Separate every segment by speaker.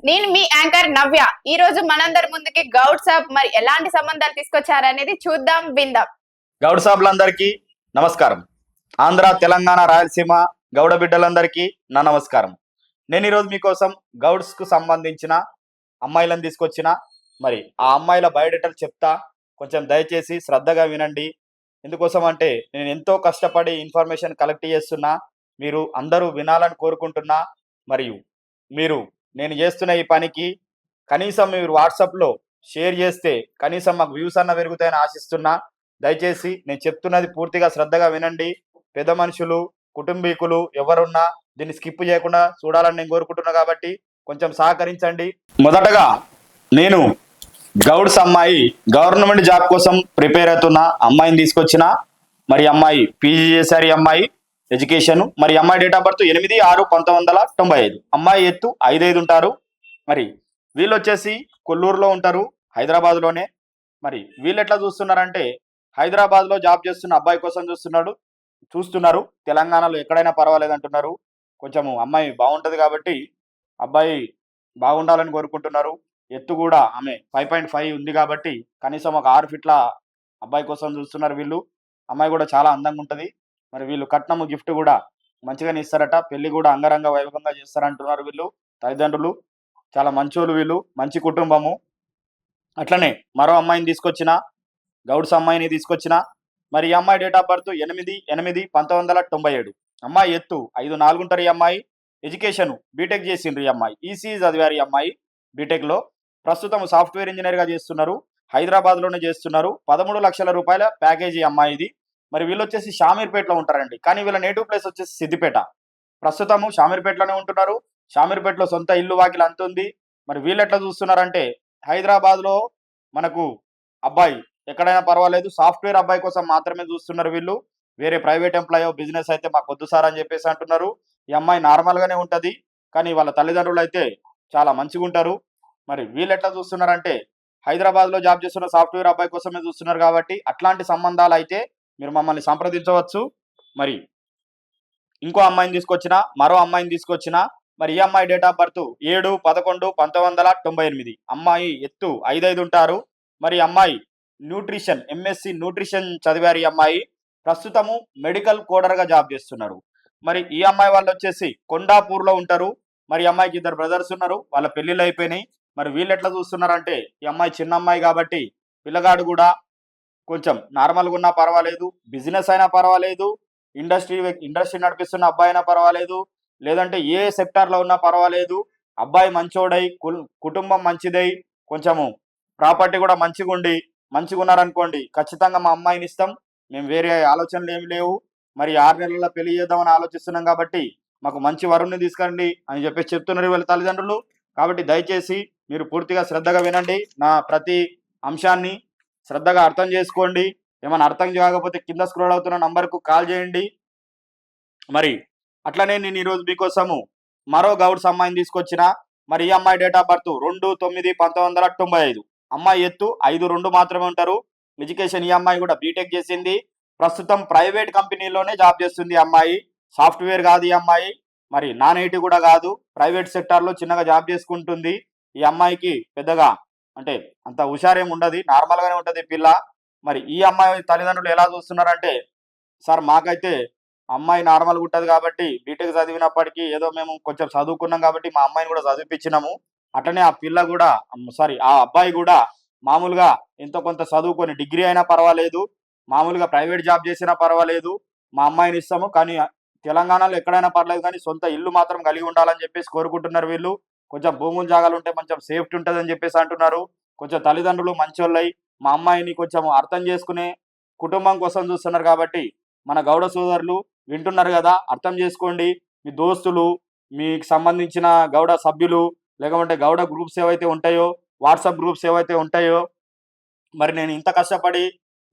Speaker 1: నేను మీ యాంకర్ నవ్య. ఈ రోజు మనందరి ముందుకి గౌడ్ సాబ్ మరి ఎలాంటి సంబంధాలు తీసుకొచ్చారనేది చూద్దాం, విందాం.
Speaker 2: గౌడ సాబులందరికీ నమస్కారం. ఆంధ్ర, తెలంగాణ, రాయలసీమ గౌడ బిడ్డలందరికీ నా నమస్కారం. నేను ఈరోజు మీకోసం గౌడ్స్కు సంబంధించిన అమ్మాయిలను తీసుకొచ్చిన మరి ఆ అమ్మాయిల బయోడేటాలు చెప్తా, కొంచెం దయచేసి శ్రద్ధగా వినండి. ఎందుకోసం అంటే నేను ఎంతో కష్టపడి ఇన్ఫర్మేషన్ కలెక్ట్ చేస్తున్నా, మీరు అందరూ వినాలని కోరుకుంటున్నా. మరియు మీరు నేను చేస్తున్న ఈ పనికి కనీసం మీరు వాట్సాప్లో షేర్ చేస్తే కనీసం మాకు వ్యూస్ అన్న పెరుగుతాయని ఆశిస్తున్నా. దయచేసి నేను చెప్తున్నది పూర్తిగా శ్రద్ధగా వినండి. పెద్ద మనుషులు, కుటుంబీకులు ఎవరున్నా దీన్ని స్కిప్ చేయకుండా చూడాలని నేను కోరుకుంటున్నా, కాబట్టి కొంచెం సహకరించండి. మొదటగా నేను గౌడ్స్ అమ్మాయి గవర్నమెంట్ జాబ్ కోసం ప్రిపేర్ అవుతున్న అమ్మాయిని తీసుకొచ్చిన. మరి అమ్మాయి పీజీ చేశారు. ఈ అమ్మాయి ఎడ్యుకేషన్, మరి అమ్మాయి డేట్ ఆఫ్ బర్త్ 8/6/1995. అమ్మాయి ఎత్తు 5'5" ఉంటారు. మరి వీళ్ళు వచ్చేసి కొల్లూరులో ఉంటారు, హైదరాబాద్లోనే. మరి వీళ్ళు ఎట్లా చూస్తున్నారంటే హైదరాబాద్లో జాబ్ చేస్తున్న అబ్బాయి కోసం చూస్తున్నారు. తెలంగాణలో ఎక్కడైనా పర్వాలేదు అంటున్నారు. కొంచెము అమ్మాయి బాగుంటుంది కాబట్టి అబ్బాయి బాగుండాలని కోరుకుంటున్నారు. ఎత్తు కూడా ఆమె 5.5 ఉంది కాబట్టి కనీసం ఒక 6 ఫీట్ల అబ్బాయి కోసం చూస్తున్నారు వీళ్ళు. అమ్మాయి కూడా చాలా అందంగా ఉంటుంది. మరి వీళ్ళు కట్నము గిఫ్ట్ కూడా మంచిగానే ఇస్తారట. పెళ్లి కూడా అంగరంగ వైభవంగా చేస్తారంటున్నారు వీళ్ళు. తల్లిదండ్రులు చాలా మంచోళ్ళు, వీళ్ళు మంచి కుటుంబము. అట్లనే మరో అమ్మాయిని తీసుకొచ్చిన, గౌడ్స్ అమ్మాయిని తీసుకొచ్చిన. మరి ఈ అమ్మాయి డేట్ ఆఫ్ బర్త్ 8/8/1997. అమ్మాయి ఎత్తు 5'4" ఉంటారు. ఈ అమ్మాయి ఎడ్యుకేషన్ బీటెక్ చేసిండ్రు. ఈ అమ్మాయి ఈసీ చదివారు. ఈ అమ్మాయి బీటెక్లో ప్రస్తుతం సాఫ్ట్వేర్ ఇంజనీర్గా చేస్తున్నారు. హైదరాబాద్లోనే చేస్తున్నారు. 13 లక్షల రూపాయల ప్యాకేజీ అమ్మాయిది. మరి వీళ్ళు వచ్చేసి షామీర్పేటలో ఉంటారండి, కానీ వీళ్ళ నేటివ్ ప్లేస్ వచ్చేసి సిద్దిపేట. ప్రస్తుతము షామీర్పేటలోనే ఉంటున్నారు. షామీర్పేటలో సొంత ఇల్లు వాకిలు అంత ఉంది. మరి వీళ్ళు ఎట్లా చూస్తున్నారంటే హైదరాబాద్లో మనకు అబ్బాయి ఎక్కడైనా పర్వాలేదు, సాఫ్ట్వేర్ అబ్బాయి కోసం మాత్రమే చూస్తున్నారు వీళ్ళు. వేరే ప్రైవేట్ ఎంప్లాయో బిజినెస్ అయితే మాకు వద్దు సార్ అని చెప్పేసి అంటున్నారు. ఈ అమ్మాయి నార్మల్గానే ఉంటుంది, కానీ వాళ్ళ తల్లిదండ్రులు అయితే చాలా మంచిగా ఉంటారు. మరి వీళ్ళు ఎట్లా చూస్తున్నారంటే హైదరాబాద్లో జాబ్ చేస్తున్న సాఫ్ట్వేర్ అబ్బాయి కోసమే చూస్తున్నారు. కాబట్టి అట్లాంటి సంబంధాలు అయితే మీరు మమ్మల్ని సంప్రదించవచ్చు. మరి ఇంకో అమ్మాయిని తీసుకొచ్చిన, మరో అమ్మాయిని తీసుకొచ్చిన. మరి ఈ అమ్మాయి డేట్ ఆఫ్ బర్త్ 7/11/1998. అమ్మాయి ఎత్తు 5'5" ఉంటారు. మరి అమ్మాయి న్యూట్రిషన్ ఎంఎస్సి న్యూట్రిషన్ చదివారు. ఈ అమ్మాయి ప్రస్తుతము మెడికల్ కోడర్గా జాబ్ చేస్తున్నారు. మరి ఈ అమ్మాయి వాళ్ళు వచ్చేసి కొండాపూర్లో ఉంటారు. మరి ఈ అమ్మాయికి 2 బ్రదర్స్ ఉన్నారు, వాళ్ళ పెళ్ళిళ్ళు అయిపోయినాయి. మరి వీళ్ళు ఎట్లా చూస్తున్నారంటే ఈ అమ్మాయి చిన్న అమ్మాయి కాబట్టి పిల్లగాడు కూడా కొంచెం నార్మల్గా ఉన్నా పర్వాలేదు, బిజినెస్ అయినా పర్వాలేదు, ఇండస్ట్రీ నడిపిస్తున్న అబ్బాయి అయినా పర్వాలేదు, లేదంటే ఏ సెక్టార్లో ఉన్నా పర్వాలేదు. అబ్బాయి మంచోడై, కుటుంబం మంచిదై, కొంచెము ప్రాపర్టీ కూడా మంచిగా ఉన్నారనుకోండి, ఖచ్చితంగా మా అమ్మాయిని ఇస్తాం. మేము వేరే ఆలోచనలు ఏమి లేవు. మరి 6 నెలల్లో పెళ్లి చేద్దామని ఆలోచిస్తున్నాం కాబట్టి మాకు మంచి వరుణ్ణి తీసుకురండి అని చెప్పేసి చెప్తున్నారు వీళ్ళ తల్లిదండ్రులు. కాబట్టి దయచేసి మీరు పూర్తిగా శ్రద్ధగా వినండి. నా ప్రతి అంశాన్ని శ్రద్ధగా అర్థం చేసుకోండి. ఏమైనా అర్థం కాకపోతే కింద స్క్రోల్ అవుతున్న నంబర్కు కాల్ చేయండి. మరి అట్లనే నేను ఈరోజు మీకోసము మరో గౌడ్స్ అమ్మాయిని తీసుకొచ్చిన. మరి ఈ అమ్మాయి డేట్ ఆఫ్ బర్త్ 2/9/1995. అమ్మాయి ఎత్తు 5'2" మాత్రమే ఉంటారు. ఎడ్యుకేషన్ ఈ అమ్మాయి కూడా బీటెక్ చేసింది. ప్రస్తుతం ప్రైవేట్ కంపెనీలోనే జాబ్ చేస్తుంది. ఈ అమ్మాయి సాఫ్ట్వేర్ కాదు. ఈ అమ్మాయి మరి నాన్ ఐటీ కూడా కాదు, ప్రైవేట్ సెక్టార్లో చిన్నగా జాబ్ చేసుకుంటుంది. ఈ అమ్మాయికి పెద్దగా అంటే అంత హుషారేం ఉండదు, నార్మల్గానే ఉంటుంది పిల్ల. మరి ఈ అమ్మాయి తల్లిదండ్రులు ఎలా చూస్తున్నారంటే, సార్ మాకైతే అమ్మాయి నార్మల్గా ఉంటుంది కాబట్టి బీటెక్ చదివినప్పటికీ ఏదో మేము కొంచెం చదువుకున్నాం కాబట్టి మా అమ్మాయిని కూడా చదివిపించినాము. అట్లనే ఆ పిల్ల కూడా ఆ అబ్బాయి కూడా మామూలుగా ఎంతో కొంత చదువుకొని డిగ్రీ అయినా పర్వాలేదు, మామూలుగా ప్రైవేట్ జాబ్ చేసినా పర్వాలేదు, మా అమ్మాయిని ఇస్తాము. కానీ తెలంగాణలో ఎక్కడైనా పర్లేదు, కానీ సొంత ఇల్లు మాత్రం కలిగి ఉండాలని చెప్పేసి కోరుకుంటున్నారు వీళ్ళు. కొంచెం భూములు జాగాలు ఉంటే కొంచెం సేఫ్టీ ఉంటుంది అని చెప్పేసి అంటున్నారు. కొంచెం తల్లిదండ్రులు మంచోళ్ళై మా అమ్మాయిని కొంచెం అర్థం చేసుకునే కుటుంబం కోసం చూస్తున్నారు. కాబట్టి మన గౌడ సోదరులు వింటున్నారు కదా, అర్థం చేసుకోండి. మీ దోస్తులు, మీకు సంబంధించిన గౌడ సభ్యులు, లేకపోతే గౌడ గ్రూప్స్ ఏవైతే ఉంటాయో, వాట్సాప్ గ్రూప్స్ ఏవైతే ఉంటాయో, మరి నేను ఇంత కష్టపడి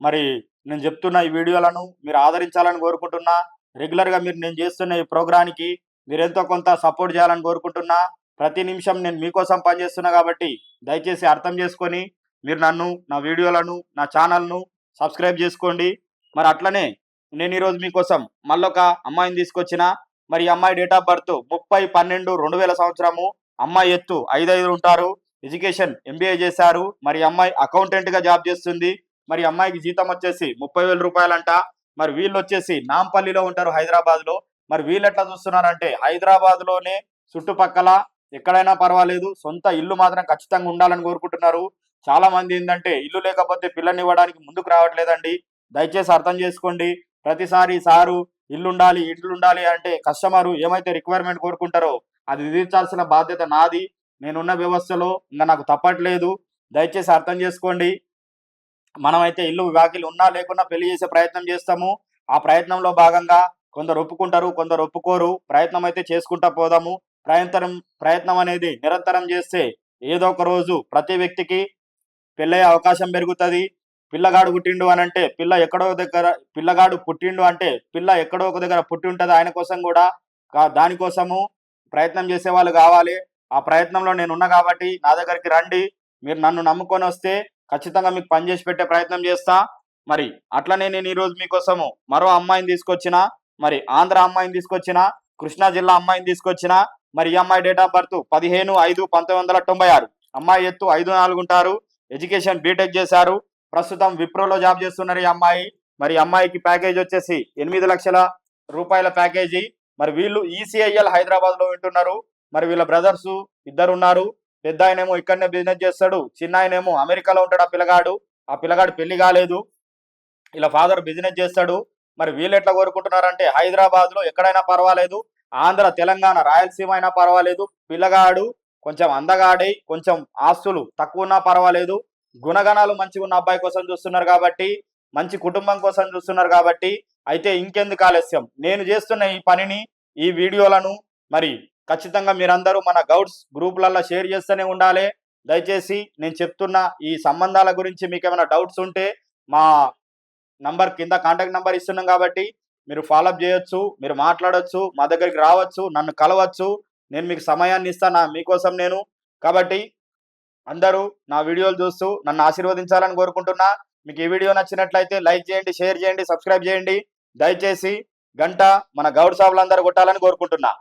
Speaker 2: మరి నేను చెప్తున్న ఈ వీడియోలను మీరు ఆదరించాలని కోరుకుంటున్నా. రెగ్యులర్గా నేను చేస్తున్న ఈ ప్రోగ్రామ్కి మీరు ఎంతో కొంత సపోర్ట్ చేయాలని కోరుకుంటున్నా. ప్రతి నిమిషం నేను మీకోసం పనిచేస్తున్నా కాబట్టి దయచేసి అర్థం చేసుకొని మీరు నన్ను, నా వీడియోలను, నా ఛానల్ను సబ్స్క్రైబ్ చేసుకోండి. మరి అట్లనే నేను ఈరోజు మీకోసం మళ్ళొక అమ్మాయిని తీసుకొచ్చిన. మరి ఈ అమ్మాయి డేట్ ఆఫ్ బర్త్ 30/12/2000 సంవత్సరము. అమ్మాయి ఎత్తు 5'5" ఉంటారు, ఎడ్యుకేషన్ MBA చేశారు. మరి అమ్మాయి అకౌంటెంట్ గా జాబ్ చేస్తుంది. మరి అమ్మాయికి జీతం వచ్చేసి 30,000 రూపాయలంట. మరి వీళ్ళు వచ్చేసి నాంపల్లిలో ఉంటారు, హైదరాబాద్ లో. మరి వీళ్ళు ఎట్లా చూస్తున్నారంటే హైదరాబాద్ లోనే చుట్టుపక్కల ఎక్కడైనా పర్వాలేదు, సొంత ఇల్లు మాత్రం ఖచ్చితంగా ఉండాలని కోరుకుంటున్నారు. చాలా మంది ఏంటంటే ఇల్లు లేకపోతే పిల్లని ఇవ్వడానికి ముందుకు రావట్లేదండి. దయచేసి అర్థం చేసుకోండి. ప్రతిసారి సారు ఇల్లు ఉండాలి అంటే కస్టమర్ ఏమైతే రిక్వైర్మెంట్ కోరుకుంటారో అది తీర్చాల్సిన బాధ్యత నాది. నేనున్న వ్యవస్థలో ఇంకా నాకు తప్పట్లేదు. దయచేసి అర్థం చేసుకోండి. మనమైతే ఇల్లు వాకిలి ఉన్నా లేకున్నా పెళ్లి చేసే ప్రయత్నం చేస్తాము. ఆ ప్రయత్నంలో భాగంగా కొందరు ఒప్పుకుంటారు, కొందరు ఒప్పుకోరు. ప్రయత్నం అయితే చేసుకుంటా పోదాము. ప్రయత్నం అనేది నిరంతరం చేస్తే ఏదో ఒక రోజు ప్రతి వ్యక్తికి పెళ్ళయ్యే అవకాశం పెరుగుతుంది. పిల్లగాడు పుట్టిండు అని అంటే పిల్లగాడు పుట్టిండు అంటే పిల్ల ఎక్కడో ఒక దగ్గర పుట్టి ఉంటుంది. ఆయన కోసం కూడా దానికోసము ప్రయత్నం చేసే వాళ్ళు కావాలి. ఆ ప్రయత్నంలో నేను ఉన్నా కాబట్టి నా దగ్గరికి రండి. మీరు నన్ను నమ్ముకొని వస్తే ఖచ్చితంగా మీకు పని చేసి పెట్టే ప్రయత్నం చేస్తా. మరి అట్లనే నేను ఈరోజు మీకోసము మరో అమ్మాయిని తీసుకొచ్చిన, మరి ఆంధ్ర అమ్మాయిని తీసుకొచ్చిన, కృష్ణా జిల్లా అమ్మాయిని తీసుకొచ్చిన. మరి ఈ అమ్మాయి డేట్ ఆఫ్ బర్త్ 15/5/1996. అమ్మాయి ఎత్తు 5'4" ఉంటారు, ఎడ్యుకేషన్ బీటెక్ చేశారు. ప్రస్తుతం విప్రోలో జాబ్ చేస్తున్నారు ఈ అమ్మాయి. మరి అమ్మాయికి ప్యాకేజ్ వచ్చేసి 8 లక్షల రూపాయల ప్యాకేజీ. మరి వీళ్ళు ECIL హైదరాబాద్ లో వింటున్నారు. మరి వీళ్ళ బ్రదర్స్ ఇద్దరు ఉన్నారు. పెద్ద ఆయనేమో ఇక్కడనే బిజినెస్ చేస్తాడు, చిన్న ఆయనేమో అమెరికాలో ఉంటాడు. ఆ పిల్లగాడు పెళ్లి కాలేదు. ఇలా ఫాదర్ బిజినెస్ చేస్తాడు. మరి వీళ్ళు ఎట్లా కోరుకుంటున్నారంటే హైదరాబాద్ లో ఎక్కడైనా పర్వాలేదు, ఆంధ్ర తెలంగాణ రాయలసీమ అయినా పర్వాలేదు, పిల్లగాడు కొంచెం అందగాడై కొంచెం ఆస్తులు తక్కువ ఉన్నా పర్వాలేదు, గుణగణాలు మంచిగా ఉన్న అబ్బాయి కోసం చూస్తున్నారు కాబట్టి, మంచి కుటుంబం కోసం చూస్తున్నారు కాబట్టి, అయితే ఇంకెందుకు ఆలస్యం, నేను చేస్తున్న ఈ పనిని, ఈ వీడియోలను మరి ఖచ్చితంగా మీరందరూ మన గౌడ్స్ గ్రూపులలో షేర్ చేస్తూనే ఉండాలి. దయచేసి నేను చెప్తున్న ఈ సంబంధాల గురించి మీకు ఏమైనా డౌట్స్ ఉంటే మా నంబర్ కింద కాంటాక్ట్ నంబర్ ఇస్తున్నాం కాబట్టి మీరు ఫాలోఅప్ చేయొచ్చు, మీరు మాట్లాడొచ్చు, మా దగ్గరికి రావచ్చు, నన్ను కలవచ్చు. నేను మీకు సమయాన్ని ఇస్తాను మీకోసం నేను. కాబట్టి అందరూ నా వీడియోలు చూస్తూ నన్ను ఆశీర్వదించాలని కోరుకుంటున్నా. మీకు ఈ వీడియో నచ్చినట్లయితే లైక్ చేయండి, షేర్ చేయండి, సబ్స్క్రైబ్ చేయండి. దయచేసి గంట మన గౌడ్ సాబులందరూ కొట్టాలని కోరుకుంటున్నా.